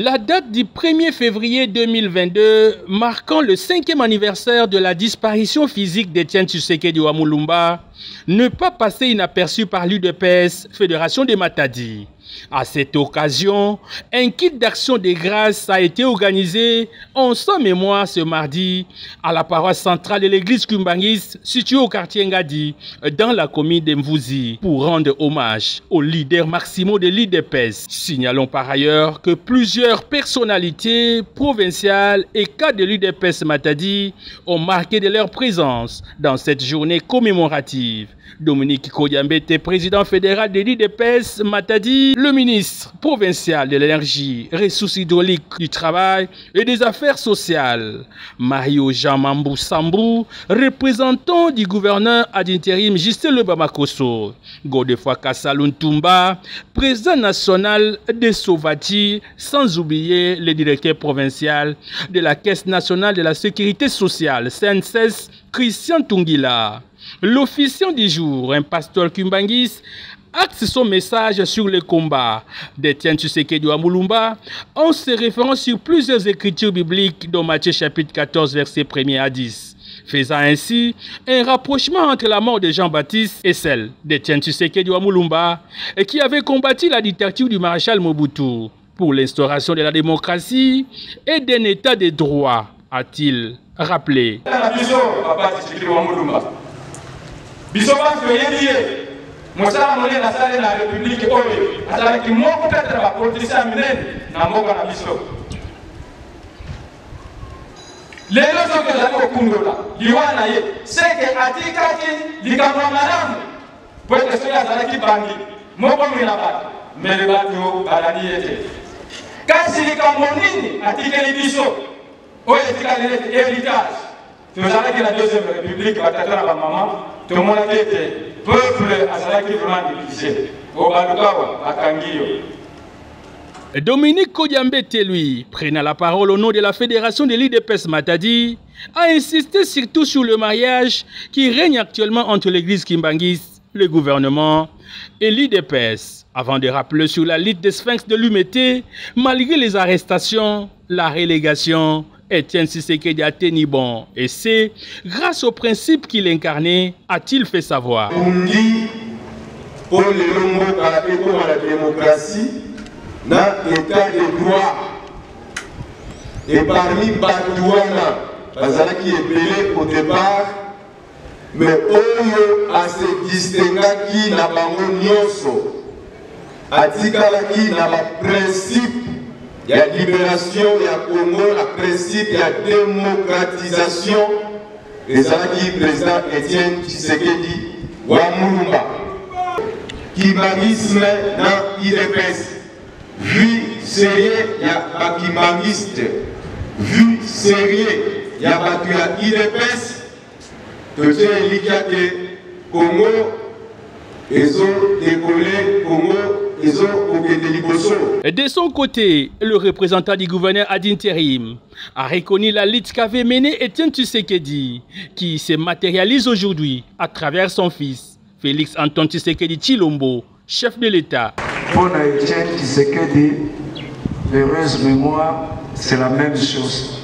La date du 1er février 2022, marquant le 5e anniversaire de la disparition physique d'Étienne Tshisekedi wa Mulumba, ne pas passer inaperçu par l'UDPS, Fédération des Matadi. À cette occasion, un kit d'action de grâce a été organisé en sa mémoire ce mardi à la paroisse centrale de l'église Kumbangis située au quartier Ngadi dans la commune de Mvouzi pour rendre hommage aux leaders maximaux de l'UDPS. Signalons par ailleurs que plusieurs personnalités provinciales et cadres de l'UDPS Matadi ont marqué de leur présence dans cette journée commémorative. Dominique Koyambete, président fédéral de l'UDPS Matadi, le ministre provincial de l'énergie, ressources hydrauliques, du travail et des affaires sociales, Mario Jean Mambou Sambou, représentant du gouverneur ad intérim Justin Le Bamakoso, Godefroid Kassalou Ntumba, président national des Sauvati, sans oublier le directeur provincial de la Caisse nationale de la sécurité sociale, CNSS, Christian Tungila. L'officiant du jour, un pasteur Kumbangis, axe son message sur le combat d'Étienne Tshisekedi wa Mulumba en se référant sur plusieurs écritures bibliques dans Matthieu chapitre 14 versets 1er à 10. Faisant ainsi un rapprochement entre la mort de Jean-Baptiste et celle d'Étienne Tshisekedi wa Mulumba et qui avait combattu la dictature du maréchal Mobutu pour l'instauration de la démocratie et d'un état de droit, a-t-il rappelé. Bisoba Soyelier, Moussa Moulé la salle de la République Oye, avec moi peut-être la politicien minène, n'a pas la mission. Les leçons que j'avais au Kundola, l'Iwanaye, c'est que Atikaki, l'Ikamadam, pour être celui à Zalaki Bangi, moi comme il a battu, mais le bateau, Balani était. Quand c'est l'Ikamonini, Atikali Bisso, Oye, Tikali héritage, tu as que la deuxième République va t'attendre à maman. Tout le monde a été peuple à qui vraiment divisé. Au Balukawa, à Kangio. Dominique Koyambete, lui, prenant la parole au nom de la fédération de l'UDPS Matadi, a insisté surtout sur le mariage qui règne actuellement entre l'église Kimbangis, le gouvernement et l'UDPS, avant de rappeler sur la lutte des sphinx de l'UMT, malgré les arrestations, la relégation, Étienne Tshisekedi a tenu bon, et c'est grâce au principe qu'il incarnait, a-t-il fait savoir. On dit pour les longs et pour la démocratie, dans l'état de droit. Et parmi Batouana, Bazala qui est belé au départ, mais Oyo a se distingué qui n'a pas nyonso, a dit qui n'a pas principe. Il y a libération, il y a Congo, le principe, il y a démocratisation. Et ça qui président Étienne Tshisekedi wa Mulumba. Kimbangisme dans l'IDPS. Vu sérieux, il y a Kimbangiste. Vu sérieux, il y a l'IDPS. Tout ce qui est Congo, ils ont décollé Congo. De son côté, le représentant du gouverneur ad intérim a reconnu la lutte qu'avait menée Étienne Tshisekedi, qui se matérialise aujourd'hui à travers son fils, Félix Antoine Tshisekedi Tshilombo, chef de l'État. Pour Étienne Tshisekedi, l'heureuse mémoire, c'est la même chose.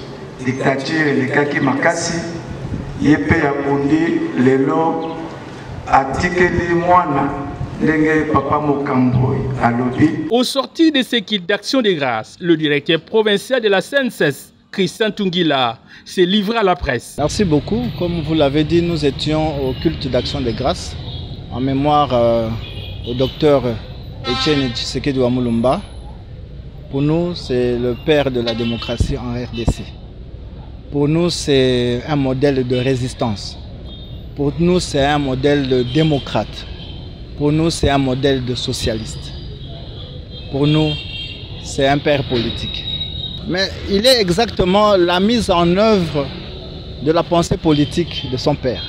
Dictature et les kaki makasi, yépe yabundi, lelo, atikeli mwana. Au sortir de ce kit d'action de grâce, le directeur provincial de la CNSS, Christian Tungila, s'est livré à la presse. Merci beaucoup. Comme vous l'avez dit, nous étions au culte d'action de grâce en mémoire au docteur Étienne Tshisekedi wa Mulumba. Pour nous, c'est le père de la démocratie en RDC. Pour nous, c'est un modèle de résistance. Pour nous, c'est un modèle de démocrate. Pour nous, c'est un modèle de socialiste. Pour nous, c'est un père politique. Mais il est exactement la mise en œuvre de la pensée politique de son père.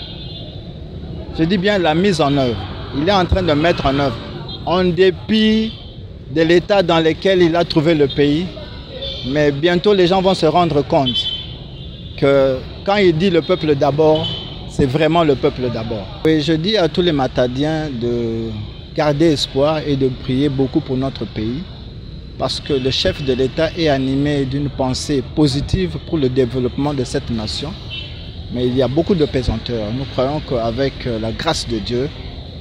Je dis bien la mise en œuvre. Il est en train de mettre en œuvre, en dépit de l'état dans lequel il a trouvé le pays. Mais bientôt, les gens vont se rendre compte que quand il dit le peuple d'abord, c'est vraiment le peuple d'abord. Et je dis à tous les Matadiens de garder espoir et de prier beaucoup pour notre pays. parce que le chef de l'État est animé d'une pensée positive pour le développement de cette nation. Mais il y a beaucoup de pesanteurs. Nous croyons qu'avec la grâce de Dieu,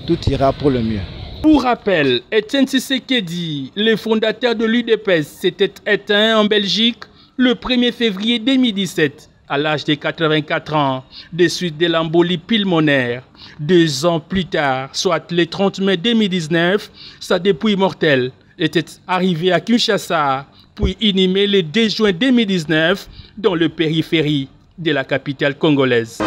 tout ira pour le mieux. Pour rappel, Etienne Tshisekedi, le fondateur de l'UDPS, s'était éteint en Belgique le 1er février 2017, à l'âge de 84 ans, des suites de l'embolie pulmonaire. 2 ans plus tard, soit le 30 mai 2019, sa dépouille mortelle était arrivée à Kinshasa, puis inhumée le 2 juin 2019 dans le périphérie de la capitale congolaise.